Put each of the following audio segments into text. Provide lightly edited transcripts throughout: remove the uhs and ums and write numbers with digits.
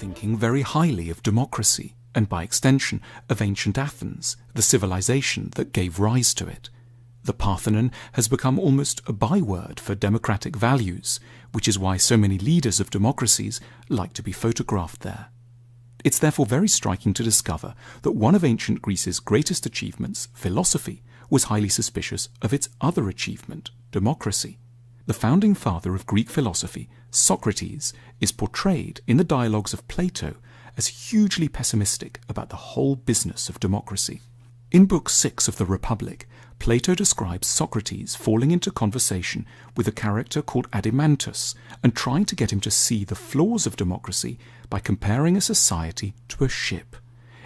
thinking very highly of democracy, and by extension of ancient Athens, the civilization that gave rise to it. The Parthenon has become almost a byword for democratic values, which is why so many leaders of democracies like to be photographed there. It's therefore very striking to discover that one of ancient Greece's greatest achievements, philosophy, was highly suspicious of its other achievement, democracy. The founding father of Greek philosophy, Socrates, is portrayed in the dialogues of Plato as hugely pessimistic about the whole business of democracy. In Book 6 of the Republic, Plato describes Socrates falling into conversation with a character called Adimantus and trying to get him to see the flaws of democracy by comparing a society to a ship.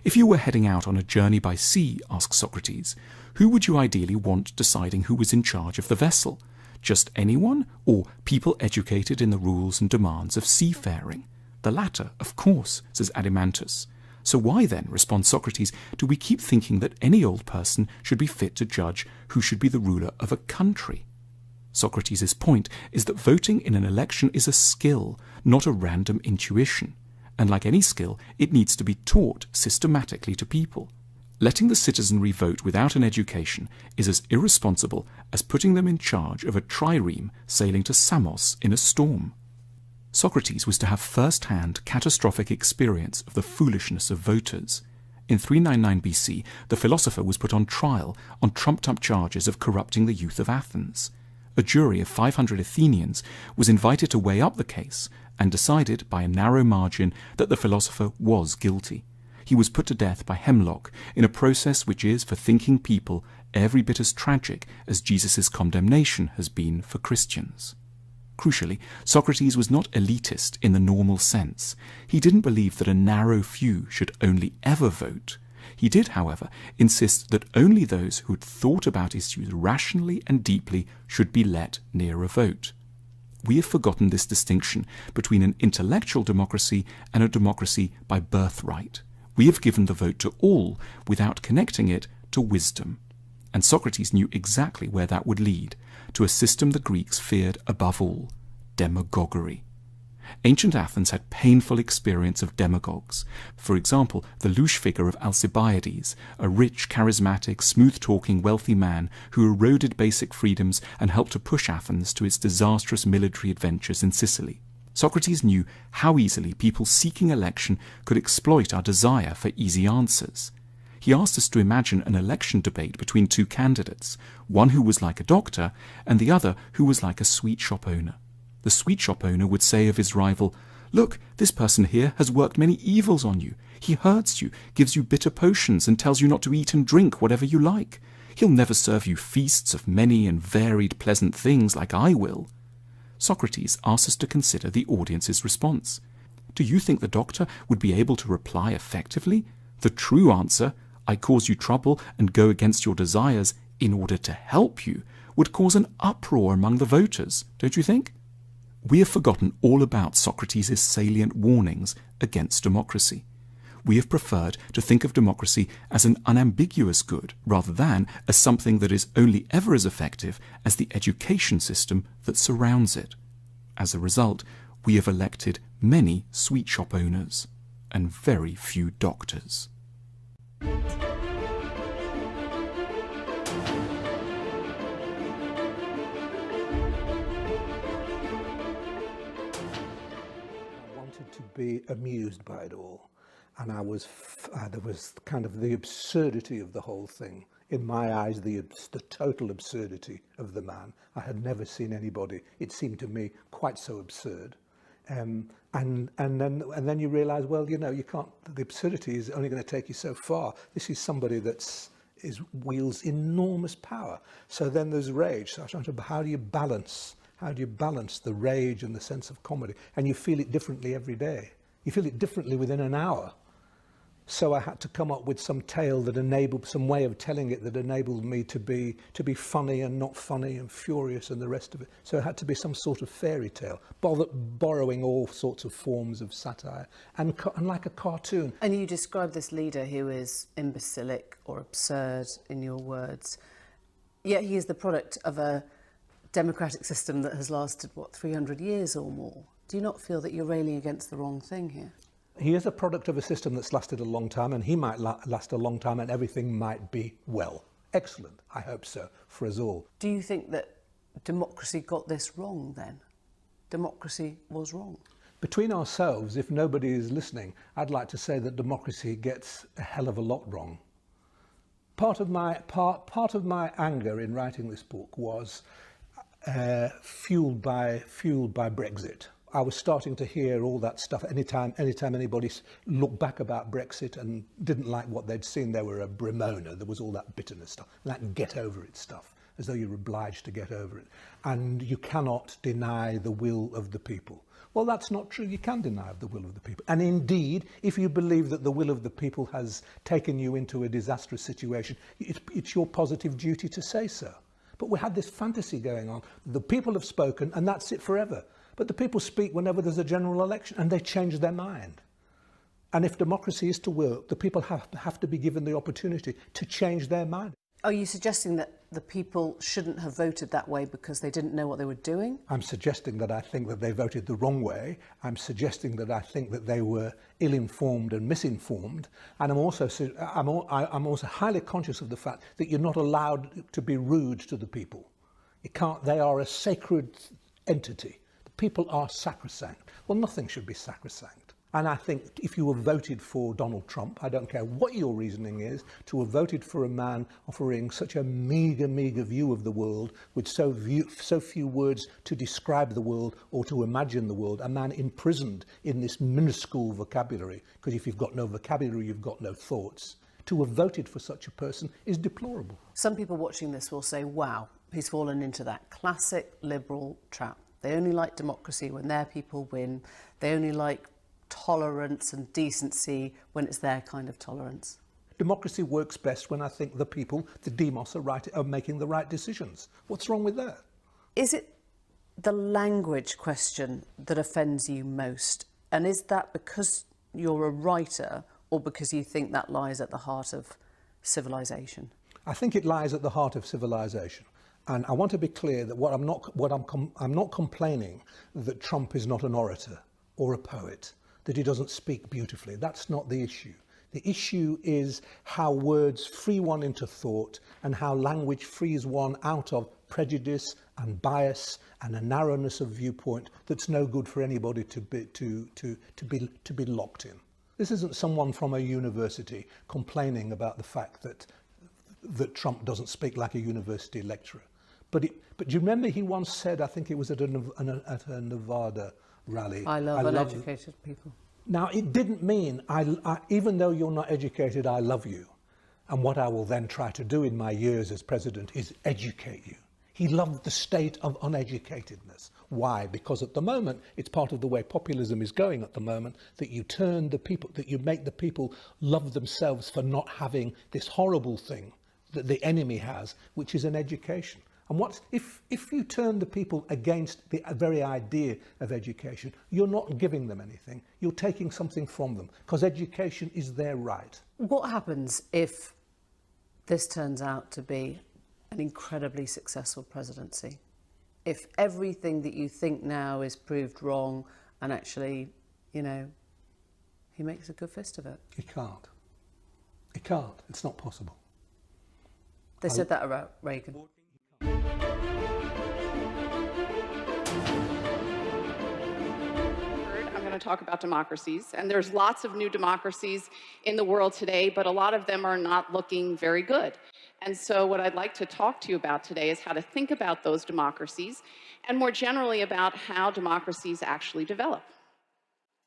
If you were heading out on a journey by sea, asks Socrates, who would you ideally want deciding who was in charge of the vessel? Just anyone, or people educated in the rules and demands of seafaring? The latter, of course, says Adimantus. So why then, responds Socrates, do we keep thinking that any old person should be fit to judge who should be the ruler of a country? Socrates' point is that voting in an election is a skill, not a random intuition. And like any skill, it needs to be taught systematically to people. Letting the citizenry vote without an education is as irresponsible as putting them in charge of a trireme sailing to Samos in a storm. Socrates was to have first-hand catastrophic experience of the foolishness of voters. In 399 BC, the philosopher was put on trial on trumped-up charges of corrupting the youth of Athens. A jury of 500 Athenians was invited to weigh up the case and decided by a narrow margin that the philosopher was guilty. He was put to death by hemlock in a process which is, for thinking people, every bit as tragic as Jesus' condemnation has been for Christians. Crucially, Socrates was not elitist in the normal sense. He didn't believe that a narrow few should only ever vote. He did, however, insist that only those who had thought about issues rationally and deeply should be let near a vote. We have forgotten this distinction between an intellectual democracy and a democracy by birthright. We have given the vote to all without connecting it to wisdom. And Socrates knew exactly where that would lead, to a system the Greeks feared above all, demagoguery. Ancient Athens had painful experience of demagogues. For example, the louche figure of Alcibiades, a rich, charismatic, smooth-talking, wealthy man who eroded basic freedoms and helped to push Athens to its disastrous military adventures in Sicily. Socrates knew how easily people seeking election could exploit our desire for easy answers. He asked us to imagine an election debate between two candidates, one who was like a doctor and the other who was like a sweet shop owner. The sweet shop owner would say of his rival, "Look, this person here has worked many evils on you. He hurts you, gives you bitter potions, and tells you not to eat and drink whatever you like. He'll never serve you feasts of many and varied pleasant things like I will." Socrates asks us to consider the audience's response. Do you think the doctor would be able to reply effectively? The true answer, "I cause you trouble and go against your desires in order to help you," would cause an uproar among the voters, don't you think? We have forgotten all about Socrates' salient warnings against democracy. We have preferred to think of democracy as an unambiguous good rather than as something that is only ever as effective as the education system that surrounds it. As a result, we have elected many sweet shop owners and very few doctors. I wanted to be amused by it all, and there was kind of the absurdity of the whole thing. In my eyes, the total absurdity of the man. I had never seen anybody, it seemed to me, quite so absurd. And then you realise, well, you know, you can't. The absurdity is only going to take you so far. This is somebody wields enormous power. So then there's rage. So how do you balance? How do you balance the rage and the sense of comedy? And you feel it differently every day. You feel it differently within an hour. So I had to come up with some tale that enabled, some way of telling it that enabled me to be funny and not funny and furious and the rest of it. So it had to be some sort of fairy tale, borrowing all sorts of forms of satire and like a cartoon. And you describe this leader who is imbecilic or absurd, in your words, yet he is the product of a democratic system that has lasted, 300 years or more. Do you not feel that you're railing against the wrong thing here? He is a product of a system that's lasted a long time, and he might last a long time, and everything might be well. Excellent. I hope so, for us all. Do you think that democracy got this wrong then? Democracy was wrong? Between ourselves, if nobody is listening, I'd like to say that democracy gets a hell of a lot wrong. Part of my anger in writing this book was fueled by Brexit. I was starting to hear all that stuff. Anytime anybody looked back about Brexit and didn't like what they'd seen, they were a Brimona. There was all that bitterness stuff, that get over it stuff, as though you're obliged to get over it. And you cannot deny the will of the people. Well, that's not true. You can deny the will of the people. And indeed, if you believe that the will of the people has taken you into a disastrous situation, it's your positive duty to say so. But we had this fantasy going on. The people have spoken, and that's it forever. But the people speak whenever there's a general election, and they change their mind. And if democracy is to work, the people have to be given the opportunity to change their mind. Are you suggesting that the people shouldn't have voted that way because they didn't know what they were doing? I'm suggesting that I think that they voted the wrong way. I'm suggesting that I think that they were ill-informed and misinformed. And I'm also highly conscious of the fact that you're not allowed to be rude to the people. You can't. They are a sacred entity. The people are sacrosanct. Well, nothing should be sacrosanct. And I think if you have voted for Donald Trump, I don't care what your reasoning is, to have voted for a man offering such a meagre view of the world with so few words to describe the world or to imagine the world, a man imprisoned in this minuscule vocabulary, because if you've got no vocabulary, you've got no thoughts. To have voted for such a person is deplorable. Some people watching this will say, wow, he's fallen into that classic liberal trap. They only like democracy when their people win. They only like tolerance and decency when it's their kind of tolerance. Democracy works best when I think the people, the demos, are making the right decisions. What's wrong with that? Is it the language question that offends you most? And is that because you're a writer or because you think that lies at the heart of civilization? I think it lies at the heart of civilization. And I want to be clear that I'm not complaining that Trump is not an orator or a poet, that he doesn't speak beautifully. That's not the issue. The issue is how words free one into thought and how language frees one out of prejudice and bias and a narrowness of viewpoint that's no good for anybody to be locked in. This isn't someone from a university complaining about the fact that Trump doesn't speak like a university lecturer. But do you remember he once said, I think it was at a Nevada rally, I love uneducated people. Now, it didn't mean, even though you're not educated, I love you. And what I will then try to do in my years as president is educate you. He loved the state of uneducatedness. Why? Because at the moment, it's part of the way populism is going at the moment, that you turn the people, that you make the people love themselves for not having this horrible thing that the enemy has, which is an education. And if you turn the people against the very idea of education, you're not giving them anything. You're taking something from them, because education is their right. What happens if this turns out to be an incredibly successful presidency? If everything that you think now is proved wrong and actually, you know, he makes a good fist of it? He can't. He can't. It's not possible. They said that about Reagan. I'm going to talk about democracies, and there's lots of new democracies in the world today, but a lot of them are not looking very good. And so what I'd like to talk to you about today is how to think about those democracies, and more generally about how democracies actually develop.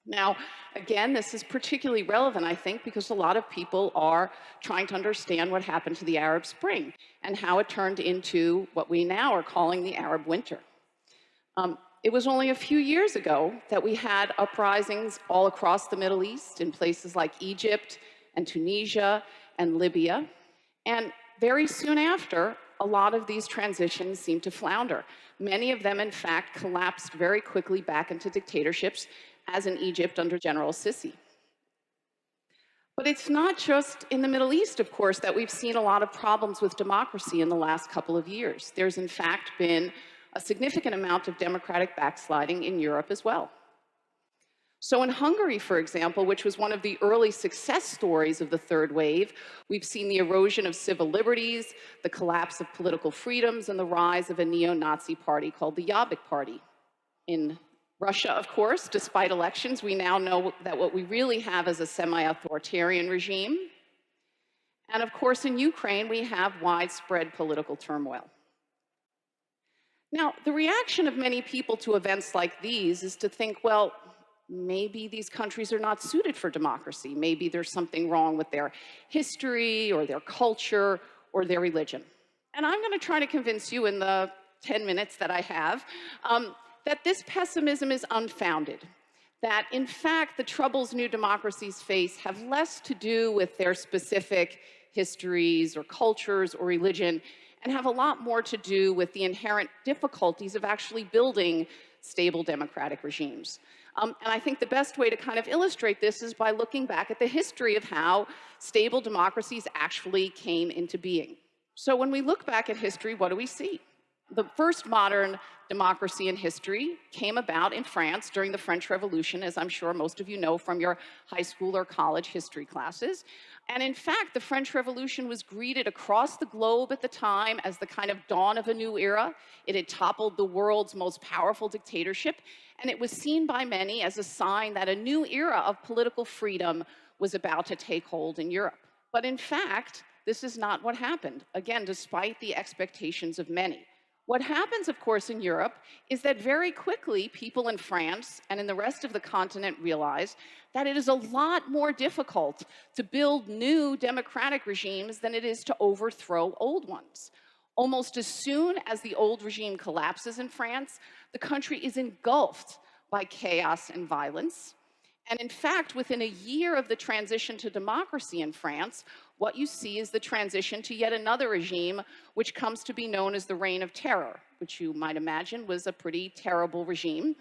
Now, again, this is particularly relevant, I think, because a lot of people are trying to understand what happened to the Arab Spring and how it turned into what we now are calling the Arab Winter. It was only a few years ago that we had uprisings all across the Middle East in places like Egypt and Tunisia and Libya. And very soon after, a lot of these transitions seemed to flounder. Many of them, in fact, collapsed very quickly back into dictatorships, as in Egypt under General Sisi. But it's not just in the Middle East, of course, that we've seen a lot of problems with democracy in the last couple of years. There's, in fact, been a significant amount of democratic backsliding in Europe as well. So in Hungary, for example, which was one of the early success stories of the third wave, we've seen the erosion of civil liberties, the collapse of political freedoms, and the rise of a neo-Nazi party called the Jobbik Party. In Russia, of course, despite elections, we now know that what we really have is a semi-authoritarian regime. And of course, in Ukraine, we have widespread political turmoil. Now, the reaction of many people to events like these is to think, well, maybe these countries are not suited for democracy. Maybe there's something wrong with their history or their culture or their religion. And I'm going to try to convince you in the 10 minutes that I have that this pessimism is unfounded. That in fact, the troubles new democracies face have less to do with their specific histories or cultures or religion, and have a lot more to do with the inherent difficulties of actually building stable democratic regimes. And I think the best way to kind of illustrate this is by looking back at the history of how stable democracies actually came into being. So when we look back at history, what do we see? The first modern democracy in history came about in France during the French Revolution, as I'm sure most of you know from your high school or college history classes. And in fact, the French Revolution was greeted across the globe at the time as the kind of dawn of a new era. It had toppled the world's most powerful dictatorship, and it was seen by many as a sign that a new era of political freedom was about to take hold in Europe. But in fact, this is not what happened, again, despite the expectations of many. What happens, of course, in Europe is that very quickly people in France and in the rest of the continent realize that it is a lot more difficult to build new democratic regimes than it is to overthrow old ones. Almost as soon as the old regime collapses in France, the country is engulfed by chaos and violence. And in fact, within a year of the transition to democracy in France, what you see is the transition to yet another regime, which comes to be known as the Reign of Terror, which you might imagine was a pretty terrible regime.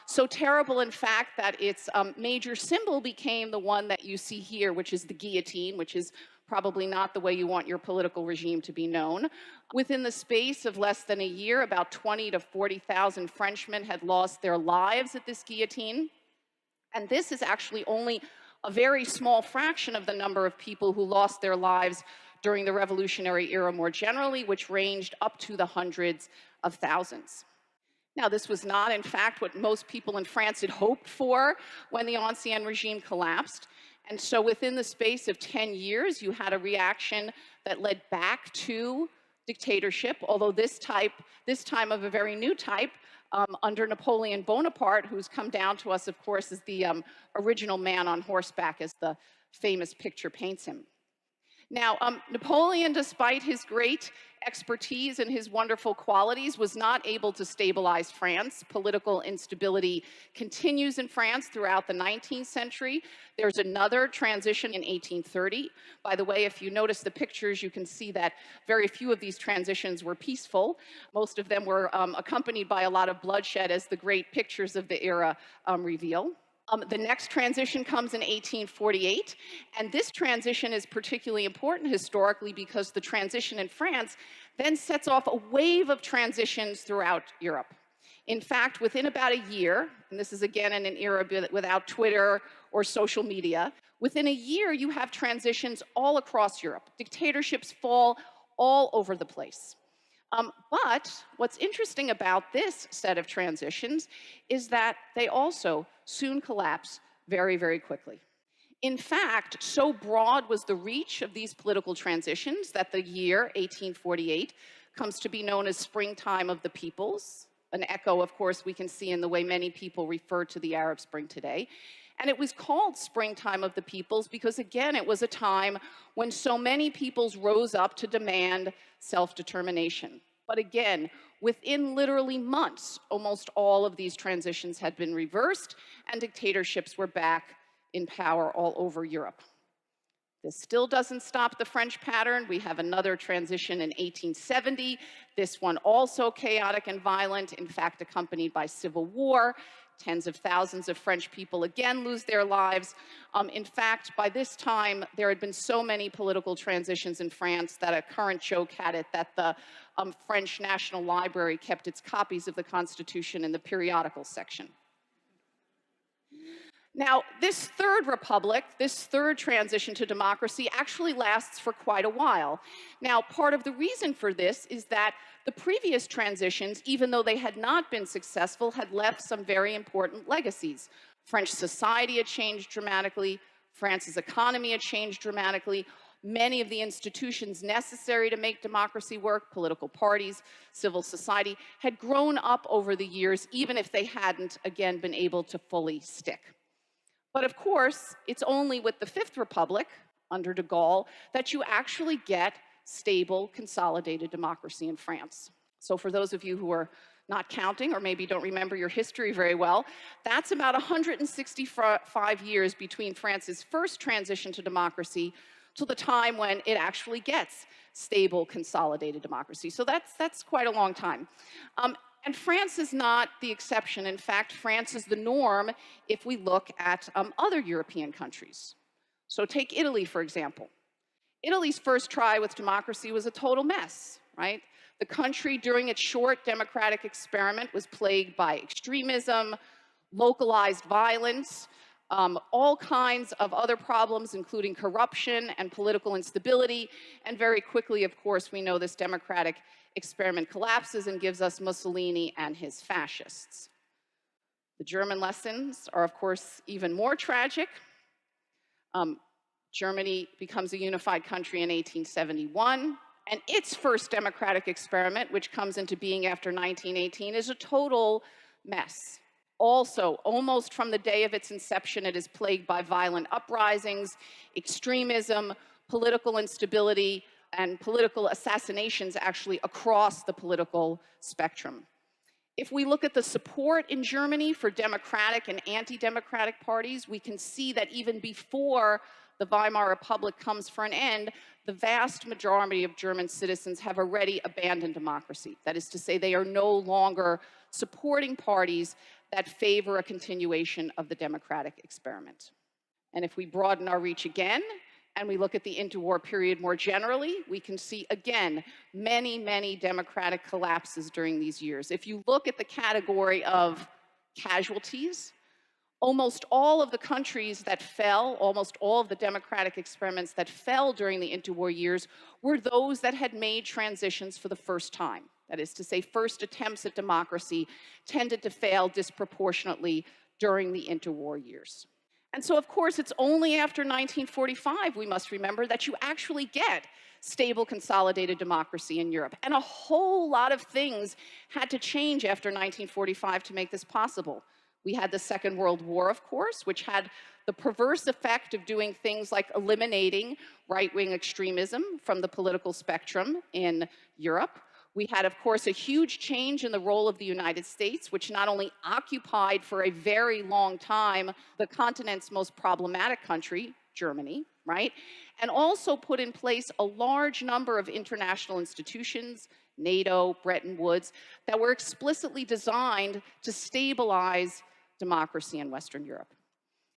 So terrible, in fact, that its major symbol became the one that you see here, which is the guillotine, which is probably not the way you want your political regime to be known. Within the space of less than a year, about 20 to 40,000 Frenchmen had lost their lives at this guillotine. And this is actually only a very small fraction of the number of people who lost their lives during the Revolutionary era more generally, which ranged up to the hundreds of thousands. Now, this was not, in fact, what most people in France had hoped for when the Ancien regime collapsed. And so within the space of 10 years, you had a reaction that led back to dictatorship, although this time of a very new type, under Napoleon Bonaparte, who's come down to us, of course, as the original man on horseback, as the famous picture paints him. Now, Napoleon, despite his great expertise and his wonderful qualities, was not able to stabilize France. Political instability continues in France throughout the 19th century. There's another transition in 1830. By the way, if you notice the pictures, you can see that very few of these transitions were peaceful. Most of them were accompanied by a lot of bloodshed, as the great pictures of the era reveal. The next transition comes in 1848, and this transition is particularly important historically because the transition in France then sets off a wave of transitions throughout Europe. In fact, within about a year, and this is again in an era without Twitter or social media, within a year you have transitions all across Europe. Dictatorships fall all over the place. But what's interesting about this set of transitions is that they also soon collapse very, very quickly. In fact, so broad was the reach of these political transitions that the year 1848 comes to be known as Springtime of the Peoples, an echo, of course, we can see in the way many people refer to the Arab Spring today. And it was called Springtime of the Peoples because, again, it was a time when so many peoples rose up to demand self-determination. But again, within literally months, almost all of these transitions had been reversed and dictatorships were back in power all over Europe. This still doesn't stop the French pattern. We have another transition in 1870. This one also chaotic and violent, in fact, accompanied by civil war. Tens of thousands of French people again lose their lives. In fact, by this time, there had been so many political transitions in France that a current joke had it that the French National Library kept its copies of the Constitution in the periodical section. Now, this third republic, this third transition to democracy, actually lasts for quite a while. Now, part of the reason for this is that the previous transitions, even though they had not been successful, had left some very important legacies. French society had changed dramatically. France's economy had changed dramatically. Many of the institutions necessary to make democracy work, political parties, civil society, had grown up over the years, even if they hadn't, again, been able to fully stick. But of course, it's only with the Fifth Republic, under de Gaulle, that you actually get stable, consolidated democracy in France. So for those of you who are not counting, or maybe don't remember your history very well, that's about 165 years between France's first transition to democracy to the time when it actually gets stable, consolidated democracy. So that's quite a long time. And France is not the exception. In fact, France is the norm if we look at other European countries. So take Italy, for example. Italy's first try with democracy was a total mess, right? The country, during its short democratic experiment, was plagued by extremism, localized violence, all kinds of other problems, including corruption and political instability. And very quickly, of course, we know this democratic experiment collapses and gives us Mussolini and his fascists. The German lessons are, of course, even more tragic. Germany becomes a unified country in 1871, and its first democratic experiment, which comes into being after 1918, is a total mess. Also, almost from the day of its inception, it is plagued by violent uprisings, extremism, political instability, and political assassinations actually across the political spectrum. If we look at the support in Germany for democratic and anti-democratic parties, we can see that even before the Weimar Republic comes for an end, the vast majority of German citizens have already abandoned democracy. That is to say, they are no longer supporting parties that favor a continuation of the democratic experiment. And if we broaden our reach again, and we look at the interwar period more generally, we can see, again, many, many democratic collapses during these years. If you look at the category of casualties, almost all of the countries that fell, almost all of the democratic experiments that fell during the interwar years were those that had made transitions for the first time. That is to say, first attempts at democracy tended to fail disproportionately during the interwar years. And so, of course, it's only after 1945, we must remember, that you actually get stable, consolidated democracy in Europe. And a whole lot of things had to change after 1945 to make this possible. We had the Second World War, of course, which had the perverse effect of doing things like eliminating right-wing extremism from the political spectrum in Europe. We had, of course, a huge change in the role of the United States, which not only occupied for a very long time the continent's most problematic country, Germany, right? And also put in place a large number of international institutions, NATO, Bretton Woods, that were explicitly designed to stabilize democracy in Western Europe.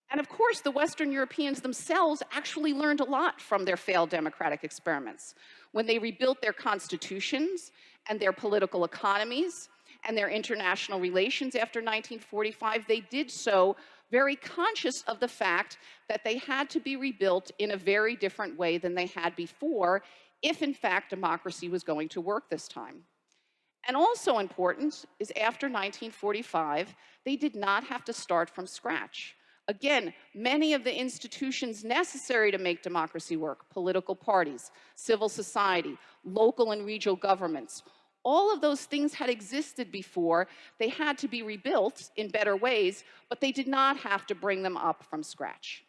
And of course, the Western Europeans themselves actually learned a lot from their failed democratic experiments. When they rebuilt their constitutions and their political economies and their international relations after 1945, they did so very conscious of the fact that they had to be rebuilt in a very different way than they had before, if in fact democracy was going to work this time. And also important is after 1945, they did not have to start from scratch. Again, many of the institutions necessary to make democracy work, political parties, civil society, local and regional governments, all of those things had existed before. They had to be rebuilt in better ways, but they did not have to bring them up from scratch.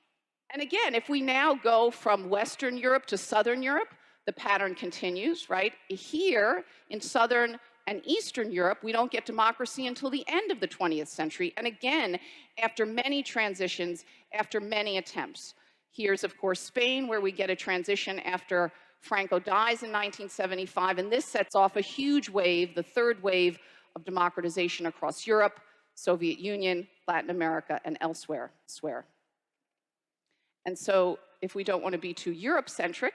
And again, if we now go from Western Europe to Southern Europe, the pattern continues, right? Here in Southern and Eastern Europe, we don't get democracy until the end of the 20th century. And again, after many transitions, after many attempts. Here's, of course, Spain, where we get a transition after Franco dies in 1975. And this sets off a huge wave, the third wave of democratization across Europe, Soviet Union, Latin America, and elsewhere. And so if we don't want to be too Europe-centric,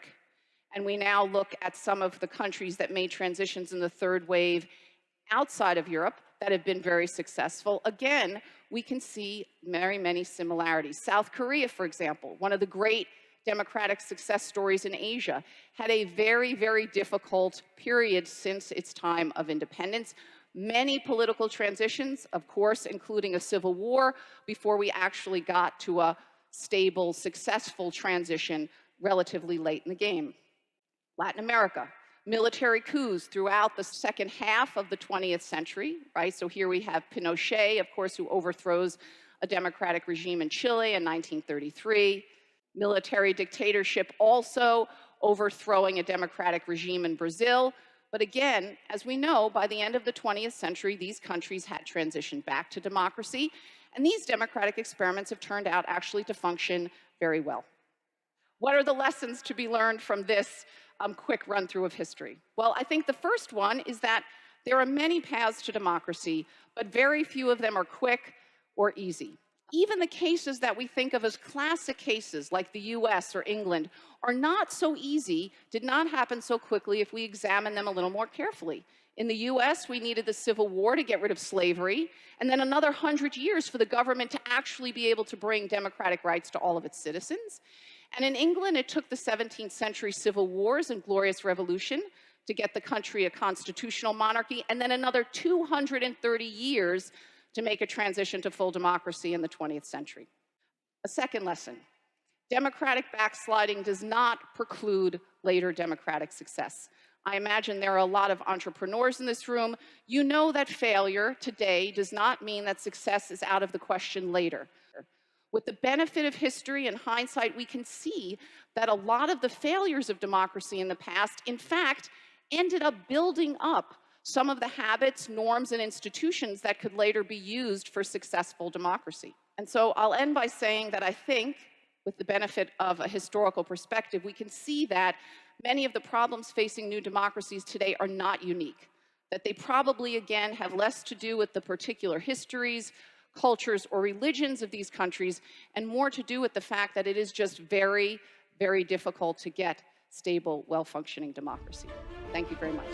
and we now look at some of the countries that made transitions in the third wave outside of Europe, that have been very successful, again, we can see very many similarities. South Korea, for example, one of the great democratic success stories in Asia, had a very, very difficult period since its time of independence. Many political transitions, of course, including a civil war, before we actually got to a stable, successful transition relatively late in the game. Latin America, military coups throughout the second half of the 20th century, right? So here we have Pinochet, of course, who overthrows a democratic regime in Chile in 1933. Military dictatorship also overthrowing a democratic regime in Brazil. But again, as we know, by the end of the 20th century, these countries had transitioned back to democracy, and these democratic experiments have turned out actually to function very well. What are the lessons to be learned from this quick run-through of history? Well, I think the first one is that there are many paths to democracy, but very few of them are quick or easy. Even the cases that we think of as classic cases, like the US or England, are not so easy, did not happen so quickly if we examine them a little more carefully. In the US, we needed the Civil War to get rid of slavery, and then another 100 years for the government to actually be able to bring democratic rights to all of its citizens. And in England, it took the 17th century civil wars and Glorious Revolution to get the country a constitutional monarchy, and then another 230 years to make a transition to full democracy in the 20th century. A second lesson, democratic backsliding does not preclude later democratic success. I imagine there are a lot of entrepreneurs in this room. You know that failure today does not mean that success is out of the question later. With the benefit of history and hindsight, we can see that a lot of the failures of democracy in the past, in fact, ended up building up some of the habits, norms, and institutions that could later be used for successful democracy. And so I'll end by saying that I think, with the benefit of a historical perspective, we can see that many of the problems facing new democracies today are not unique, that they probably, again, have less to do with the particular histories, cultures, or religions of these countries, and more to do with the fact that it is just very, very difficult to get stable, well-functioning democracy. Thank you very much.